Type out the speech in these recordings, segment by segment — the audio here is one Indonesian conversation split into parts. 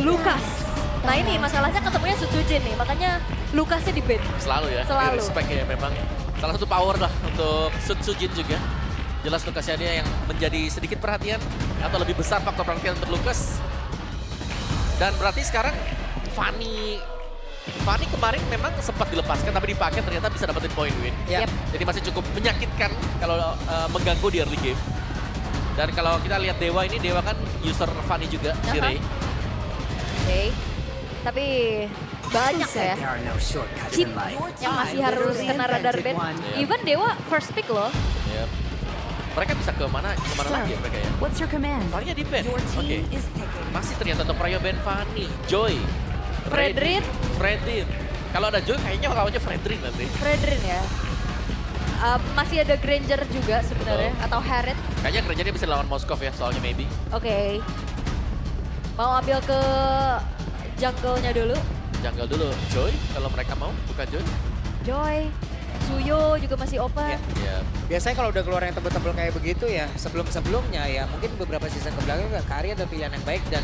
Lucas. Nah ini masalahnya ketemunya Sutsujin nih, makanya Lucasnya di ban. Selalu ya, Selalu. respect ya memang. Salah satu power lah untuk Sutsujin juga. Jelas Lucasnya dia yang menjadi sedikit perhatian atau lebih besar faktor perhatian untuk Lucas. Dan berarti sekarang Fanny kemarin memang sempat dilepaskan tapi dipakai ternyata bisa dapetin point win. Yep. Jadi masih cukup menyakitkan kalau mengganggu di early game. Dan kalau kita lihat Dewa ini, Dewa kan user Fanny juga, si Ray. Oke. Tapi banyak ya chip yang masih harus kena radar ban. Even Dewa first pick loh. Yep. Mereka bisa kemana lagi ya mereka ya? What's your command? Fanny di ban, Your oke. team is picking. Masih ternyata untuk Prayo ban Fanny, Joy, Fredrin. Fredrin. Kalau ada Joy kayaknya lawannya Fredrin nanti. Fredrin ya. Masih ada Granger juga sebenarnya, atau Harriet. Kayaknya Grangernya bisa lawan Moskov ya, soalnya maybe. Oke. Mau ambil ke jungle-nya dulu. Jungle dulu, Joy kalau mereka mau, bukan Joy. Joy, Suyo juga masih open. Ya, Biasanya kalau udah keluar yang tebel-tebel kayak begitu ya, sebelum-sebelumnya ya mungkin beberapa season kebelakang Kari ada pilihan yang baik dan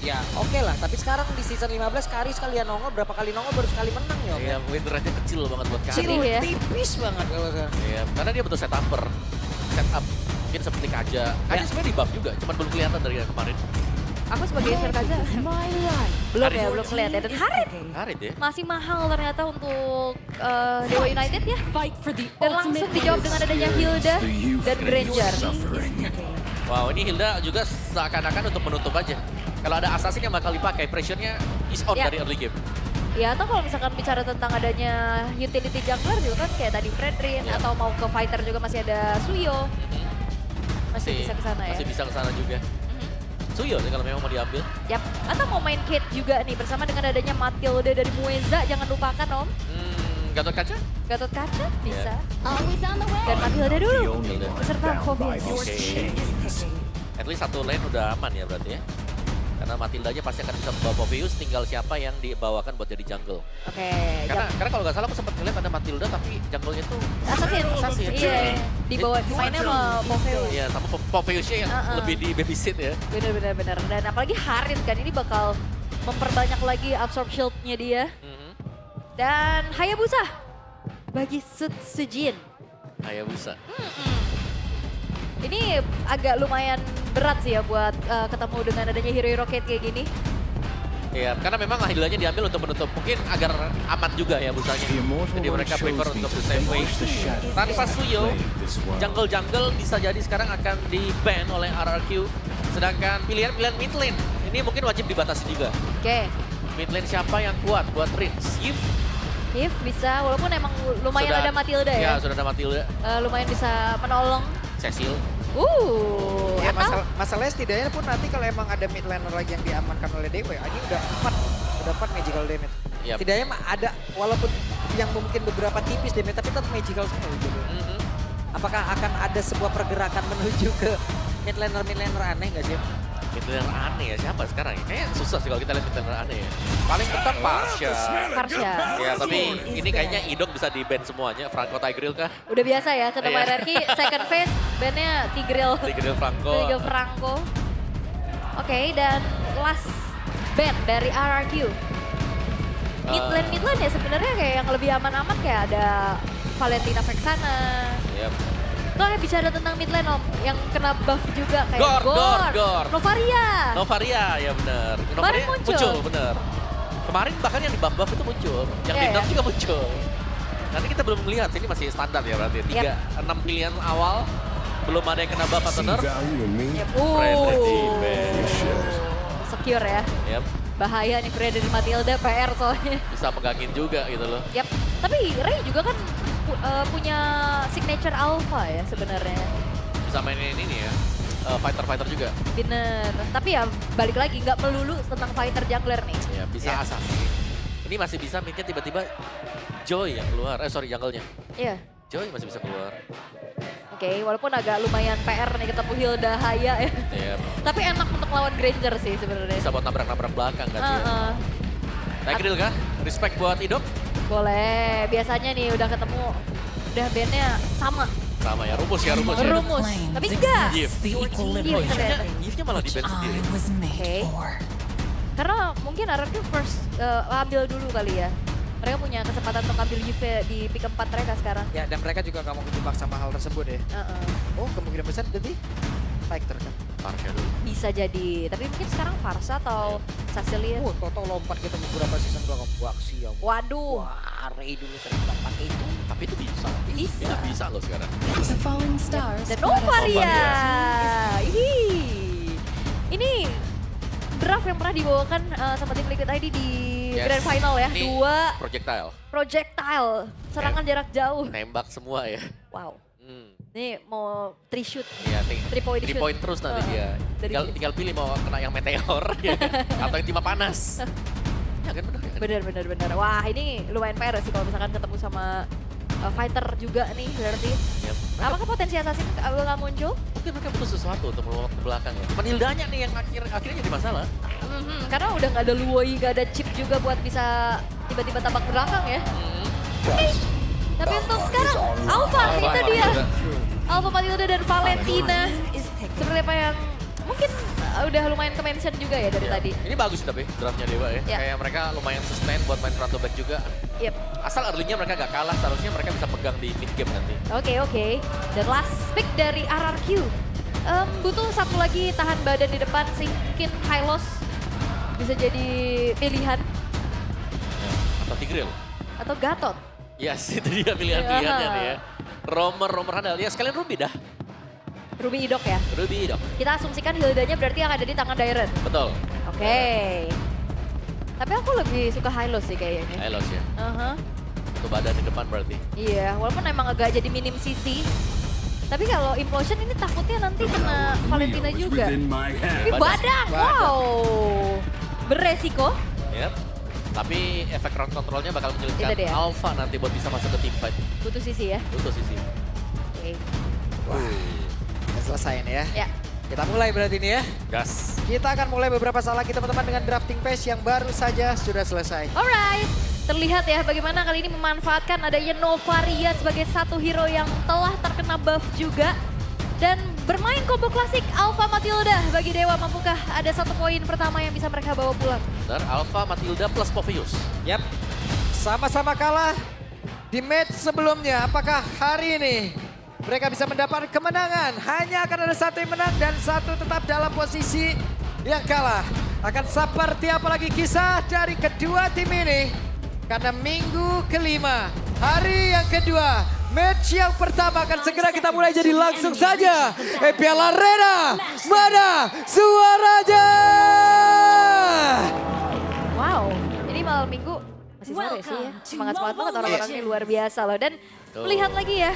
ya oke lah. Tapi sekarang di season 15 Kari sekalian nongol, berapa kali nongol baru sekali menang ya. iya, win rate-nya kecil banget buat Kari. Kecil ya. Tipis banget kalau sekarang. Iya, karena dia betul setuper. Setup, mungkin seperti Kaja. Kaja sebenarnya di buff juga, cuman belum kelihatan dari yang kemarin. Aku sebagai user Kaza My life. belum Harit. ya, belum kelihatan. Dan Harriet Karit ya. masih mahal ternyata untuk Dewa United ya. Fight for the Dan langsung ultimate dijawab dengan adanya Hilda dan Granger. Wow, ini Hilda juga seakan-akan untuk menutup aja. Kalau ada assassin yang bakal dipakai, pressure-nya is on Ya. dari early game. Ya atau kalau misalkan bicara tentang adanya utility jungler juga kan kayak tadi Fredrin Ya. atau mau ke fighter juga masih ada Suyo. Masih bisa ke sana ya. Masih bisa ke sana juga. Suyo sih kalau memang mau diambil. Yap. Atau mau main Kate juga nih bersama dengan adanya Matilda dari Mueza, jangan lupakan Om. Gatot Kaca? Gatot Kaca bisa. Always on the way. Dan Matilda dulu. Hilda. Beserta Phobius. Oke. At least satu lane udah aman ya berarti ya. Karena Matilda aja pasti akan bisa membawa Phobius, tinggal siapa yang dibawakan buat jadi jungle. Oke. Karena kalau nggak salah aku sempat ngeliat ada Matilda tapi jungle-nya tuh Assassin. Iya. Dibawa mainnya sama Phobius. ya sama Phobiusnya yang lebih di babysit ya. Bener. Dan apalagi Harith kan ini bakal memperbanyak lagi absorb shield-nya dia. Dan Hayabusa bagi Sutsujin. Hayabusa. Ini agak lumayan berat sih ya buat ketemu dengan adanya hero-hero Kate kayak gini. Iya, karena memang Hildanya diambil untuk menutup mungkin agar aman juga ya busanya. Jadi mereka prefer untuk the same way. Tanpa Suyo, jungle-jungle bisa jadi sekarang akan di-ban oleh RRQ. Sedangkan pilihan-pilihan mid lane, ini mungkin wajib dibatasi juga. Oke. Mid lane siapa yang kuat buat Rins? If bisa, walaupun emang lumayan ada Matilda ya. Ya, sudah ada Matilda. Lumayan bisa menolong. Cecil. Ya Atau masalahnya setidaknya pun nanti kalau emang ada mid laner lagi yang diamankan oleh Dewa, ini udah 4 magical damage. Yap. Setidaknya mah ada walaupun yang mungkin beberapa tipis damage tapi tetap magical semua gitu. Apakah akan ada sebuah pergerakan menuju ke mid laner aneh nggak sih? Mid laner aneh ya, siapa sekarang? Kayaknya susah sih kalau kita lihat mid laner aneh ya. Paling tetap Parsha. Karsha. Ya, tapi ini kayaknya Idok bisa di-ban semuanya. Franco Tigreal kah? Udah biasa ya ketemu Iya. RRQ second phase bandnya Tigreal. Tigreal Franco. Tigreal Franco. Oke, dan last band dari RRQ. Mid lane ya sebenarnya kayak yang lebih aman-aman kayak ada Valentina Vexana. Yap. Kalau bicara tentang mid lane Om, yang kena buff juga kayak Gor. Novaria. Novaria, ya benar. Kemarin muncul. benar. Kemarin bahkan yang di buff-buff itu muncul. Yang Iya, di iya. nerf juga muncul. Nanti kita belum melihat, ini masih standar ya berarti. 6 pilihan awal, belum ada yang kena buff atau nerf. Yep. Secure ya. Yap, Bahaya nih Freddy Matilda PR soalnya. bisa megangin juga gitu loh. Yap. Tapi Ray juga kan punya signature alpha ya sebenarnya. Bisa mainin ini ya, fighter-fighter juga. Bener. Tapi ya balik lagi nggak melulu tentang fighter jungler nih. Ya, bisa assassin. Ini masih bisa midnya tiba-tiba Joy yang keluar. Jungle-nya. Iya. Joy masih bisa keluar. Oke, walaupun agak lumayan PR nih ketemu Hilda Haya ya. Iya, Tapi enak untuk lawan Granger sih sebenarnya. bisa buat nabrak-nabrak belakang kan sih. Heeh. Tigreal kah? Respect buat Idok? Boleh. Biasanya nih udah ketemu, udah bandnya sama. Sama ya, rumus ya. Rumus. Tapi enggak. Yif. The Yif equilibrium ternyata. Yifnya malah di ban sendiri. I was made Okay. for. karena mungkin RRQ first ambil dulu kali ya. Mereka punya kesempatan untuk ambil UV di pick 4 mereka sekarang. Ya, dan mereka juga nggak mau kejebak sama hal tersebut ya. Oh, kemungkinan besar jadi Fighter kan. Farsa dulu. Bisa jadi, tapi mungkin sekarang Farsa atau Cecilia. Toto lompat kita beberapa season belakang. Wah, siap. Waduh. Wah, Ray dulu sering pakai itu. Tapi itu bisa. Bisa. Bisa loh sekarang. The falling stars. Dan brought us Novaria. Novaria. Ini draft yang pernah dibawakan sama tim Liquid ID di Yes. Grand Final ya. Ini 2 projectile. projectile, serangan jarak jauh. Nembak semua ya. Wow. Ini mau 3 shoot. Ya, 3 point shoot. 3 point terus nanti dia. Dari- Tinggal pilih mau kena yang meteor ya, atau yang timah panas. Ya kan benar ya kan? Bener. Wah ini lumayan PR sih kalau misalkan ketemu sama fighter juga nih berarti. Yep. Apakah potensi assassin nggak muncul? Mungkin mereka butuh sesuatu untuk melompat ke belakang ya. Cuman Hildanya nih yang akhirnya jadi masalah. Karena udah nggak ada Luoi, nggak ada chip juga buat bisa tiba-tiba tabak belakang ya. Tapi untuk sekarang Alpha itu dia. Alpha Matilda dan Valentina. Seperti apa yang mungkin udah lumayan ke-mention juga ya dari Ya. tadi. Ini bagus tapi draftnya Dewa ya. Ya. Kayak mereka lumayan sustain buat main front to back juga. Yep. Asal early-nya mereka gak kalah, seharusnya mereka bisa pegang di mid game nanti. Oke. Dan last pick dari RRQ. Butuh satu lagi tahan badan di depan sih. Mungkin Hylos bisa jadi pilihan. Atau Tigreal. Atau Gatot. Yes, itu dia pilihan-pilihannya nih ya. Romer handal. Ya sekalian Ruby dah. Ruby Idok ya. Ruby dong. Kita asumsikan Hildanya berarti yang ada di tangan Dairen. Betul. Oke. Tapi aku lebih suka Hylos sih kayaknya. Hylos ya. Aha. Untuk badan di depan berarti. Iya, walaupun emang agak jadi minim CC. Tapi kalau Implosion ini takutnya nanti kena Valentina juga. Tapi badang, wow. Beresiko. Yep. Tapi efek round controlnya bakal Itu menyulitkan dia. Alpha nanti buat bisa masuk ke team fight. Butuh CC ya. Itu sisi. Oke. Udah selesai nih ya. Ya. Kita mulai berarti nih ya. Gas. Kita akan mulai beberapa salah kita teman-teman dengan drafting phase yang baru saja sudah selesai. Alright. Terlihat ya bagaimana kali ini memanfaatkan adanya Novaria sebagai satu hero yang telah terkena buff juga. Dan bermain combo klasik Alpha Matilda bagi Dewa. Mampukah ada satu poin pertama yang bisa mereka bawa pulang? Dan Alpha Matilda plus Povius. Yap, sama-sama kalah di match sebelumnya. Apakah hari ini mereka bisa mendapat kemenangan? Hanya akan ada satu yang menang dan satu tetap dalam posisi yang kalah. Akan seperti apa lagi kisah dari kedua tim ini? Karena minggu kelima, hari yang kedua, match yang pertama akan segera kita mulai, jadi langsung saja. Piala Arena, mana suaranya? Wow, ini malam minggu masih sore sih ya. Semangat-semangat banget orang-orangnya luar biasa loh. Dan Tuh. melihat lagi ya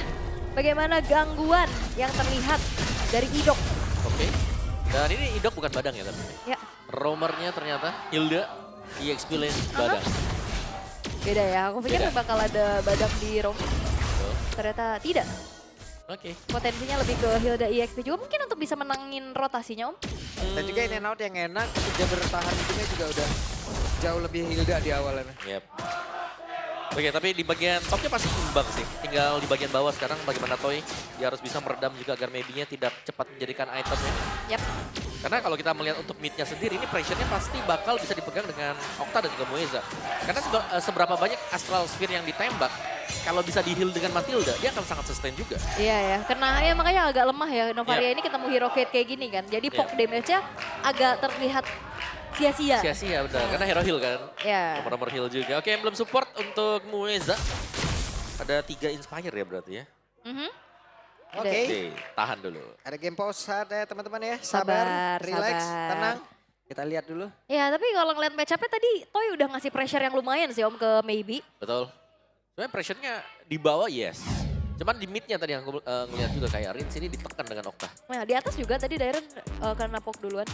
bagaimana gangguan yang terlihat dari Idok. Oke. Dan ini Idok bukan badang ya tapi. Ya, Romernya ternyata Hilda, EXP lane badang. beda ya. Aku pikir Beda. bakal ada badak di Rom. Tuh. Ternyata tidak. Oke. Potensinya lebih ke Hilda EXP juga mungkin untuk bisa menangin rotasinya Om. Dan juga in and out yang enak, dia bertahan hidupnya juga udah jauh lebih Hilda di awalnya. Yep. Oke, tapi di bagian topnya pasti imbang sih. Tinggal di bagian bawah sekarang bagaimana Toy. Dia harus bisa meredam juga agar maybe-nya tidak cepat menjadikan itemnya. Yap. Karena kalau kita melihat untuk mid-nya sendiri, ini pressure-nya pasti bakal bisa dipegang dengan Okta dan juga Mueza. Karena seberapa banyak Astral Sphere yang ditembak, kalau bisa di-heal dengan Matilda, dia akan sangat sustain juga. Iya ya, karena ya makanya agak lemah ya Novaria Yap. ini ketemu hero Kate kayak gini kan. Jadi poke Yap. damage-nya agak terlihat sia-sia. Sia-sia benar, karena hero heal kan. Ya. Nomor-nomor heal juga. Oke, yang belum support untuk Mueza. Ada 3 Inspire ya berarti ya. Oke. Oke, tahan dulu. Ada game pause ada teman-teman ya. Sabar, relax, sabar. tenang. Kita lihat dulu. Ya tapi kalau ngeliat match up-nya tadi Toy udah ngasih pressure yang lumayan sih Om ke Maybe. Betul. Sebenarnya pressure-nya di bawah yes. Cuman di mid-nya tadi yang aku ngeliat juga kayak Rin sini ditekan dengan Okta. Nah di atas juga tadi Dairen kena poke duluan.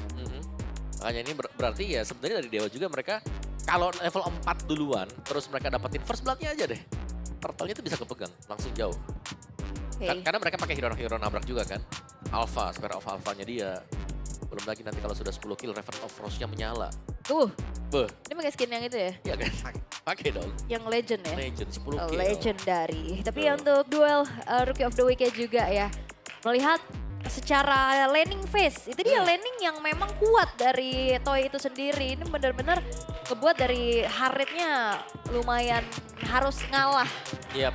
Makanya ini berarti ya sebenarnya dari Dewa juga mereka kalau level 4 duluan terus mereka dapetin first blood-nya aja deh. Turtle-nya itu bisa kepegang langsung jauh. Oke. Karena mereka pakai hero nabrak juga kan. Alpha, Spare of Alpha-nya dia. Belum lagi nanti kalau sudah 10 kill, Revenant of Frost-nya menyala. Tuh, Beuh, ini pakai skin yang itu ya? iya kan? Pakai dong. Yang legend ya? Legend 10 Oh, kill. legendary. Tapi Betul. ya untuk duel Rookie of the Week juga ya. Melihat secara laning phase, itu dia laning yang memang kuat dari Toy itu sendiri. Ini benar-benar ngebuat dari Haritnya lumayan harus ngalah. Yap,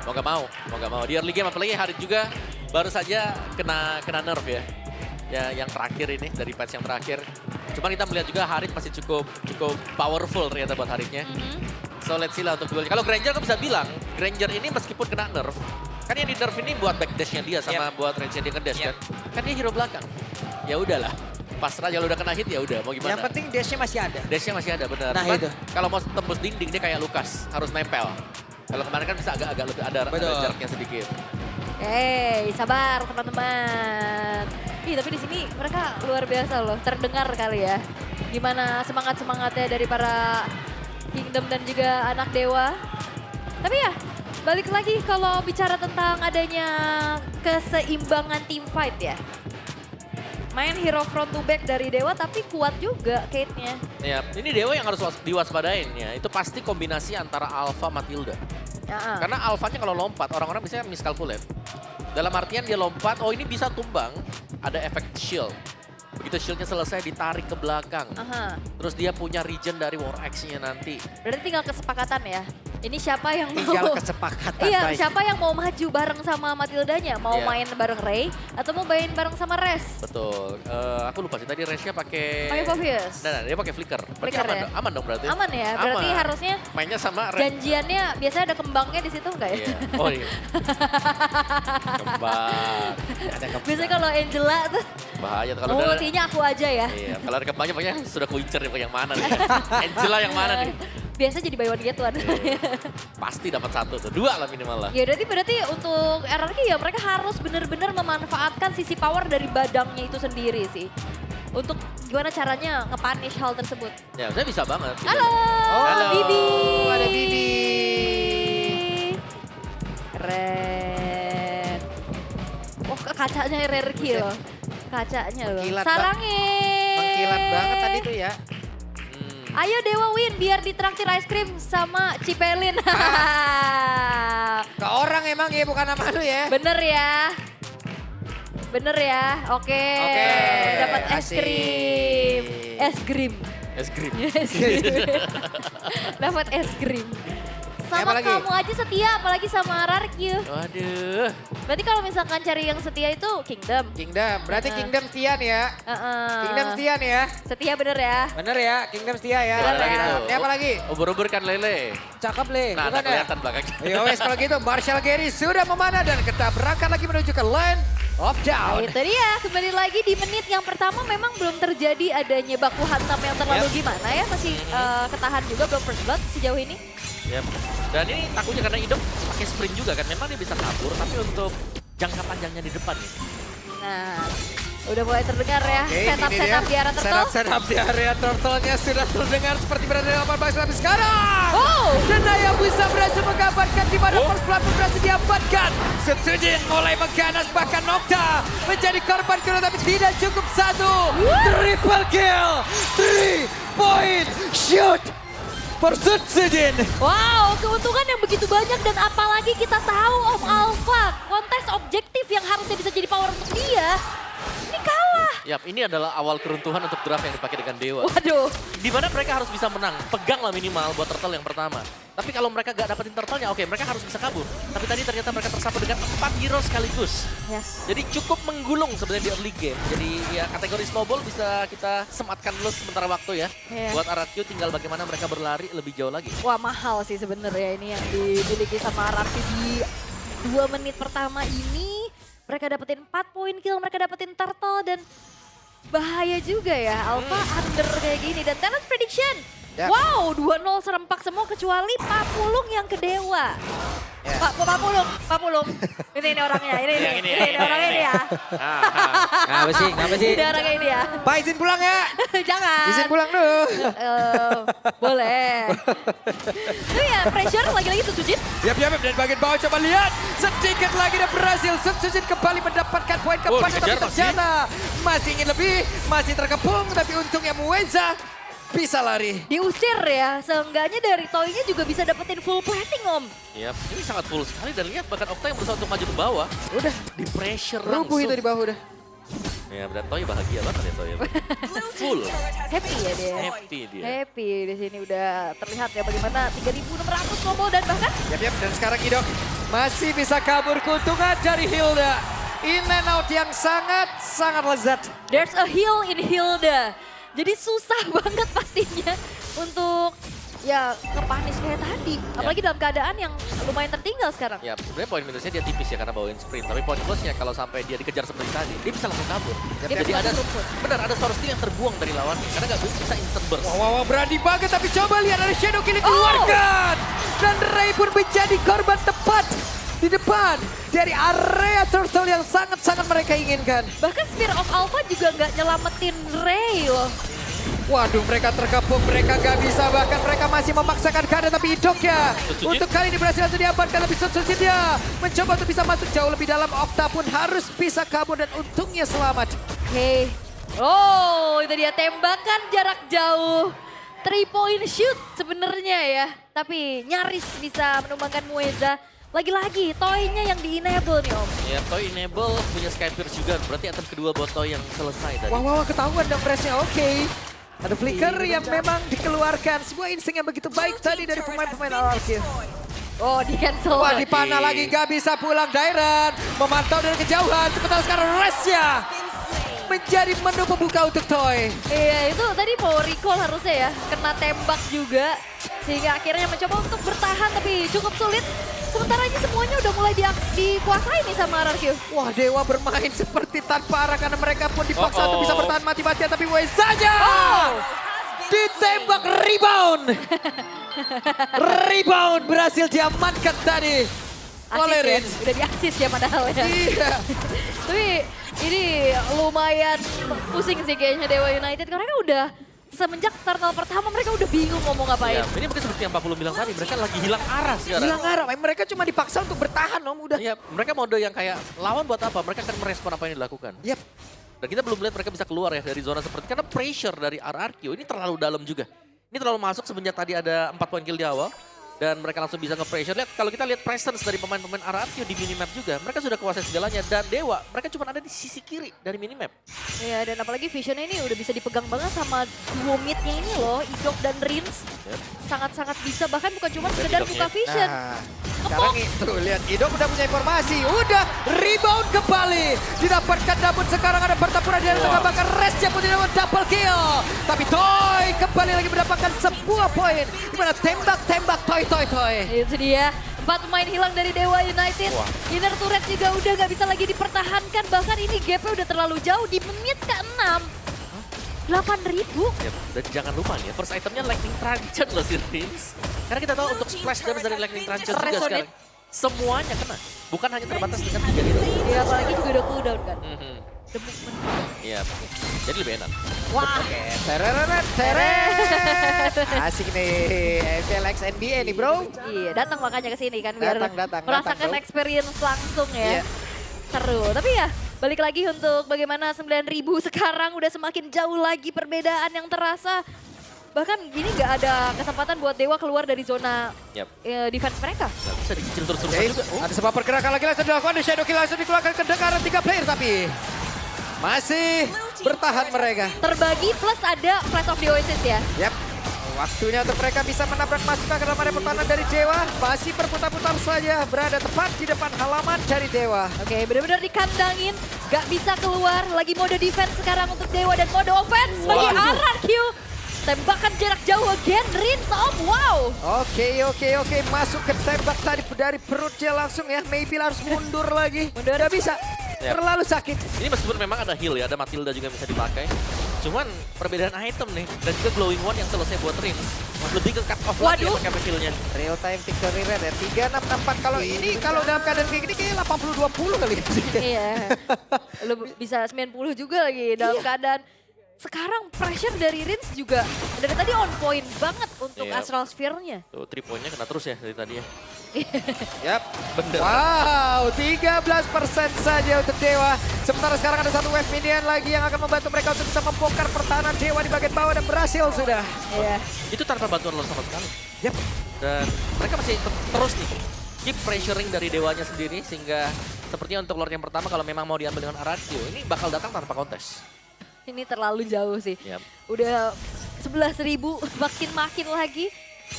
mau gak mau, mau gak mau. Di early game apalagi Harit juga baru saja kena nerf ya. Ya yang terakhir ini, dari patch yang terakhir. Cuman kita melihat juga Harit masih cukup powerful ternyata buat Haritnya. So let's see lah untuk duelnya. Kalau Granger kan bisa bilang, Granger ini meskipun kena nerf, kan yang di nerf ini buat backdash-nya dia sama buat range-nya dia ngedash kan. Kan dia hero belakang. Ya udahlah. Pasrah kalau udah kena hit ya udah mau gimana. Yang penting dash-nya masih ada. Dash-nya masih ada benar. Nah, Cuman itu. kalau mau tembus dinding dia kayak Lukas, harus nempel. Kalau kemarin kan bisa agak lebih ada jaraknya sedikit. Sabar teman-teman. Ih, tapi di sini mereka luar biasa loh, terdengar kali ya. Gimana semangat-semangatnya dari para Kingdom dan juga anak dewa. Tapi ya, balik lagi kalau bicara tentang adanya keseimbangan team fight ya. Main hero front to back dari Dewa tapi kuat juga Kate-nya. Ya, ini Dewa yang harus diwaspadain ya. Itu pasti kombinasi antara Alpha Matilda. Karena Alphanya kalau lompat, orang-orang bisa miscalculate. Dalam artian dia lompat, oh ini bisa tumbang, ada efek shield. Begitu shieldnya selesai ditarik ke belakang. Terus dia punya regen dari War Axe-nya nanti. Berarti tinggal kesepakatan ya. Ini siapa yang Tinggal mau... kesepakatan. Iya, baik. siapa yang mau maju bareng sama Matildanya? Mau main bareng Ray atau mau main bareng sama Res? Betul. Aku lupa sih tadi Resnya pakai... Pakai Phobius. Nah, dia pakai flicker. Berarti Flicker aman, ya? aman dong berarti. Aman ya, berarti Aman. harusnya Mainnya sama Red. janjiannya biasanya ada kembangnya di situ enggak ya? Iya. Oh iya. Kembang. Ada Biasanya kalau Angela tuh, Bahaya tuh kalau oh udah... ultinya aku aja ya. Iya, kalau ada kembangnya pokoknya sudah kuincer yang mana nih. Angela yang mana nih? Biasa jadi buy one get one. Iya. Pasti dapat 1 tuh, 2 lah minimal lah. Ya berarti untuk RRQ ya mereka harus benar-benar memanfaatkan sisi power dari badangnya itu sendiri sih. Untuk gimana caranya nge-punish hal tersebut. Ya, saya bisa banget. gitu. Halo, Halo. Bibi. Ada Bibi. Keren. Oh kacanya RRQ loh. Kacanya loh. Mengkilat, Sarangin. Mengkilat banget tadi tuh ya. Ayo Dewa win biar ditraktir ice cream sama Cipelin. Ke orang emang ya, bukan nama lu ya. Bener ya. Bener ya. Oke. Dapat es asik. krim. Es krim. Es krim. Dapat es krim. Sama Apa lagi? kamu aja setia apalagi sama Rarkyu. Waduh. Berarti kalau misalkan cari yang setia itu Kingdom. Kingdom, berarti Kingdom setia nih ya. Kingdom setia nih ya. Setia bener ya. Bener ya, Kingdom setia ya. Bener ya. Ini apa lagi? Ubur-ubur kan lele. Cakep Le, Nah, bukan ada ya? kelihatan belakangnya. Ya wes kalau gitu Marshall Gary sudah memanah dan kita berangkat lagi menuju ke Land of Nah, Down. itu dia, kembali lagi di menit yang pertama memang belum terjadi adanya baku hantam yang terlalu gimana ya. Masih ketahan juga belum first blood sejauh ini. Yap. Dan ini takutnya karena Idom pakai sprint juga kan. Memang dia bisa kabur, tapi untuk jangka panjangnya di depan nih. Nah, udah mulai terdengar ya setup-setup di arah turtle. Setup di area turtle-nya sudah terdengar seperti berada di 18 tapi sekarang. Oh! Dan Naya bisa berhasil mengamankan di mana first blood pun berhasil diamankan. Setsujin mulai mengganas bahkan Nocta menjadi korban kedua tapi tidak cukup satu. Triple kill, 3 point shoot. Persujin. Wow, keuntungan yang begitu banyak dan apalagi kita tahu Om Alpha, kontes objektif yang harusnya bisa jadi power untuk dia, ini kalah. Yap, ini adalah awal keruntuhan untuk draft yang dipakai dengan Dewa. Waduh. Di mana mereka harus bisa menang, pegang lah minimal buat turtle yang pertama. Tapi kalau mereka gak dapetin turtle-nya, oke mereka harus bisa kabur. Tapi tadi ternyata mereka tersapu dengan 4 hero sekaligus. Yes. Jadi cukup menggulung sebenarnya di early game. Jadi ya kategori snowball bisa kita sematkan dulu sementara waktu ya. Iya. Buat RRQ tinggal bagaimana mereka berlari lebih jauh lagi. Wah mahal sih sebenarnya ini yang dimiliki sama Raffi di 2 menit pertama ini. Mereka dapetin 4 poin kill, mereka dapetin turtle dan bahaya juga ya. Alpha under kayak gini dan talent prediction. Ya. Wow, 2-0 serempak semua kecuali Papulung yang ke Dewa. Ya. Papulung. Ini orangnya, ini orangnya ini ya. Ngapa sih? Ini orangnya ini ya. Pak izin pulang ya. Jangan. Izin pulang dulu. Boleh. Itu ya pressure lagi-lagi Setsujin. Yap, dan bagian bawah coba lihat. Sedikit lagi dan berhasil. Setsujin kembali mendapatkan poin keempat. dikejar Tapi ternyata masih ingin lebih. Masih terkepung. Tapi untungnya Mueza bisa lari. Diusir ya, seenggaknya dari Toy-nya juga bisa dapetin full plating Om. Yap, ini sangat full sekali dan lihat bahkan Okta yang berusaha untuk maju ke bawah. Udah, Di pressure rubuh itu di bawah udah. Ya, dan Toy bahagia banget ya Toy. Full. Happy ya dia. Happy dia. Happy di sini udah terlihat ya bagaimana 3.600 combo dan bahkan Yap, dan sekarang Idok masih bisa kabur keuntungan dari Hilda. In and out yang sangat lezat. there's a heal in Hilda. Jadi susah banget pastinya untuk ya ngepanis kayak tadi. Apalagi dalam keadaan yang lumayan tertinggal sekarang. Ya, sebenarnya poin minusnya dia tipis ya karena bawain sprint. Tapi poin plusnya kalau sampai dia dikejar seperti tadi, dia bisa langsung kabur. Dia Jadi bisa ada, langsung rumput. benar ada Source Steal yang terbuang dari lawannya. Karena nggak bisa instant burst. Wow, berani banget tapi coba lihat ada Shadow Kill dikeluarkan. Dan Ray pun menjadi korban tepat di depan dari area turtle yang sangat mereka inginkan. Bahkan Spear of Alpha juga nggak nyelamatin Ray loh. Waduh, mereka terkepung, mereka gak bisa, bahkan mereka masih memaksakan keadaan, tapi Idok ya. Sutsujin. Untuk kali ini berhasil langsung diamankan, lebih Sutsujin dia. Mencoba untuk bisa masuk jauh lebih dalam, Okta pun harus bisa kabur dan untungnya selamat. Oke. Oh, itu dia tembakan jarak jauh. 3-point shoot sebenarnya ya. Tapi nyaris bisa menumbangkan Mueza. Lagi-lagi Toy-nya yang di-enable nih Om. Ya, Toy enable punya Sky Pierce juga. Berarti attempt kedua buat Toy yang selesai tadi. Wah, ketahuan dong pressnya, oke. Ada flicker yang memang dikeluarkan, sebuah insting yang begitu baik tadi dari pemain-pemain RRQ. Oh, di cancel. Wah, dipanah lagi, gak bisa pulang Dairan. Memantau dari kejauhan, sebentar sekarang Resya menjadi menu pembuka untuk Toy. Iya, itu tadi mau recall harusnya ya. Kena tembak juga. Sehingga akhirnya mencoba untuk bertahan tapi cukup sulit. Sementara ini semuanya udah mulai dikuasai nih sama RRQ. Wah, Dewa bermain seperti tanpa arah karena mereka pun dipaksa Oh, untuk bisa oh. bertahan mati-matian. Tapi saja ditembak rebound. Rebound berhasil diamankan tadi oleh Asis ya, Rins. udah di-asis ya padahal ya. Iya. Tapi ini lumayan pusing sih kayaknya Dewa United. Karena kan udah semenjak turtle pertama mereka udah bingung ngomong ngapain. Ya, ini mungkin seperti yang Pak Pulu bilang tadi, mereka lagi hilang arah sekarang. Hilang arah, mereka cuma dipaksa untuk bertahan Om, udah. Ya, mereka mode yang kayak lawan buat apa? Mereka akan merespon apa yang dilakukan. Yap. Dan kita belum lihat mereka bisa keluar ya dari zona seperti karena pressure dari RRQ ini terlalu dalam juga. Ini terlalu masuk semenjak tadi ada 4 poin kill di awal. Dan mereka langsung bisa nge-pressure. Lihat kalau kita lihat presence dari pemain-pemain RRQ di minimap juga. Mereka sudah kuasai segalanya. Dan Dewa, mereka cuma ada di sisi kiri dari minimap. Iya, dan apalagi visionnya ini udah bisa dipegang banget sama duo mid-nya ini loh, Idok dan Rins. Yep. Sangat-sangat bisa, bahkan bukan cuma sekedar Idoknya. buka vision. Nah, sekarang itu lihat Idok udah punya informasi, udah rebound kembali. Didapatkan namun sekarang ada pertempuran di tengah bahkan Resya pun tidak double kill. Tapi Toy kembali lagi mendapatkan sebuah poin. Dimana tembak Toy. Itu dia, 4 pemain hilang dari Dewa United. Wah. Inner turret juga udah gak bisa lagi dipertahankan, bahkan ini gapnya udah terlalu jauh di menit ke-6. 8.000. Yep. Dan jangan lupa nih ya, first itemnya Lightning Truncheon loh si Rins. Karena kita tahu untuk splash damage dari Lightning Truncheon juga Resonate. sekarang. Semuanya kena. Bukan hanya terbatas dengan 3 itu. Ya apalagi juga udah cooldown kan. The movement. Iya, jadi lebih enak. Wah, Teret. Asik nih, FLX NBA nih bro. iya datang makanya ke sini kan biar Datang, merasakan bro. experience langsung ya. Iya. Seru, tapi ya balik lagi untuk bagaimana 9.000 sekarang udah semakin jauh lagi perbedaan yang terasa. Bahkan gini nggak ada kesempatan buat Dewa keluar dari zona Yap. defense mereka. Nggak bisa dicicil terus-terusan Oke, juga. Oh. ada sebuah pergerakan lagi langsung dilakukan di Shadow Kill langsung dikeluarkan kedengaran 3 player tapi masih bertahan mereka. Terbagi plus ada Flash of the Oasis ya. Yap. Waktunya untuk mereka bisa menabrak masuk ke dalam area pertahanan dari Dewa. Masih berputar-putar saja berada tepat di depan halaman dari Dewa. Oke, benar-benar dikandangin, gak bisa keluar. Lagi mode defense sekarang untuk Dewa dan mode offense bagi Waduh. RRQ. Tembakan jarak jauh again, Rins Om, wow. Oke. Masuk ke tembak tadi dari perutnya langsung ya. Maybe harus mundur lagi. Mundur. Udah bisa. Yap. Terlalu sakit. Ini meskipun memang ada heal ya, ada Matilda juga yang bisa dipakai. Cuman perbedaan item nih, dan juga glowing one yang selesai buat Rins. Lebih ke cut off lagi ya Waduh. pakai healnya. Real time victory rate ya. 3664 kalau ini kalau dalam keadaan kayak gini kayaknya 80-20 kali ya. Iya, lu bisa 90 juga lagi dalam keadaan sekarang pressure dari Rins juga dari tadi on point banget untuk Iya. Astral Sphere-nya. Tuh 3 poinnya kena terus ya dari tadi ya. Yap. Bener. Wow, 13% saja untuk Dewa. Sementara sekarang ada satu wave minion lagi yang akan membantu mereka untuk bisa membongkar pertahanan Dewa di bagian bawah dan berhasil sudah. Iya. Itu tanpa bantuan Lord sama sekali. Yap. Dan mereka masih terus nih keep pressuring dari Dewanya sendiri sehingga sepertinya untuk Lord yang pertama kalau memang mau diambil dengan Aradio ini bakal datang tanpa kontes. Ini terlalu jauh sih. Yap. Udah 11.000 makin lagi.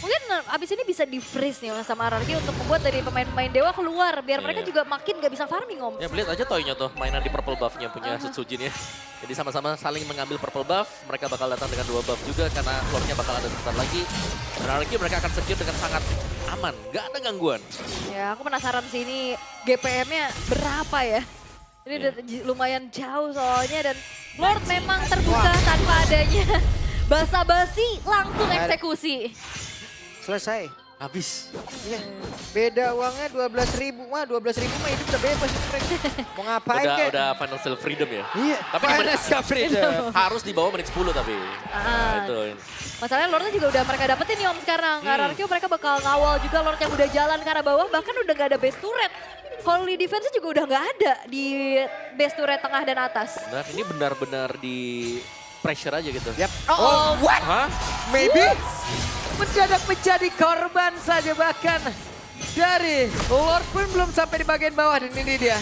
Mungkin abis ini bisa di-freeze nih oleh sama Ararki untuk membuat dari pemain-pemain Dewa keluar. Biar mereka Iya. juga makin gak bisa farming om. Ya lihat aja Toynya tuh mainan di purple buff-nya punya Sutsujin ya. Jadi sama-sama saling mengambil purple buff. Mereka bakal datang dengan 2 buff juga karena Lord-nya bakal ada sebentar lagi. Dan Ararki mereka akan secure dengan sangat aman. Gak ada gangguan. Ya aku penasaran sih ini GPM-nya berapa ya. Ini udah lumayan jauh soalnya dan Lord memang terbuka tanpa adanya basa-basi langsung eksekusi. Selesai. Habis. Iya. Beda uangnya 12.000. Wah, 12.000 mah hidup udah bebas mereka. Mau ngapain kek? Udah financial freedom ya. Iya, Tapi di menit financial freedom. harus di bawah menit 10 tapi. Nah, itu. Masalahnya Lordnya juga udah mereka dapetin nih om sekarang. RRQ mereka bakal ngawal juga Lord yang udah jalan ke arah bawah. Bahkan udah gak ada base turret. Holy Defense juga udah gak ada di base turret tengah dan atas. Nah ini benar-benar di pressure aja gitu. Yap. Oh, what? Hah? Maybe mendadak menjadi korban saja bahkan dari Lord pun belum sampai di bagian bawah dan ini dia.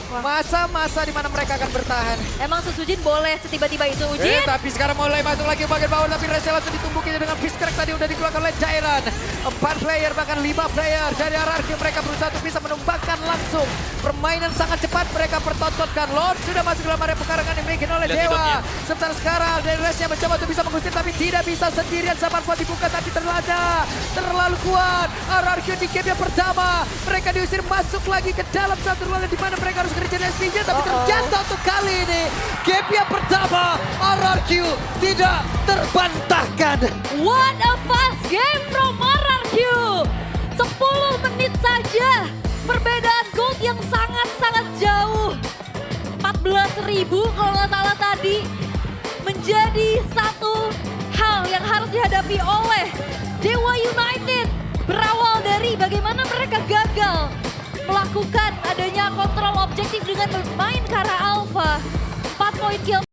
Masa-masa di mana mereka akan bertahan. Emang Susujin boleh setiba-tiba itu Ujin? Tapi sekarang mulai masuk lagi ke bagian bawah tapi Reza langsung ditumbukinya dengan fist crack tadi udah dikeluarkan oleh Jairan. 4 player bahkan 5 player dari RRQ mereka berusaha untuk bisa menumbangkan langsung. Permainan sangat cepat mereka pertontonkan. Lord sudah masuk dalam area pekarangan yang dimiliki oleh Lihat Dewa. hidupnya. Sementara sekarang dari Reza mencoba untuk bisa mengusir tapi tidak bisa sendirian. Sabar buat dibuka tapi terlalu kuat. RRQ di game yang pertama. Mereka diusir masuk lagi ke dalam satu ruangan di mana mereka harus kerja SPJ tapi terjatuh untuk kali ini. Game yang pertama RRQ tidak terbantahkan. What a fast game from RRQ. 10 menit saja. Perbedaan gold yang sangat-sangat jauh. 14.000 kalau nggak salah tadi. Menjadi satu hal yang harus dihadapi oleh Dewa United. Berawal dari bagaimana mereka gagal melakukan adanya kontrol objektif dengan bermain ke arah Alpha. 4 poin kill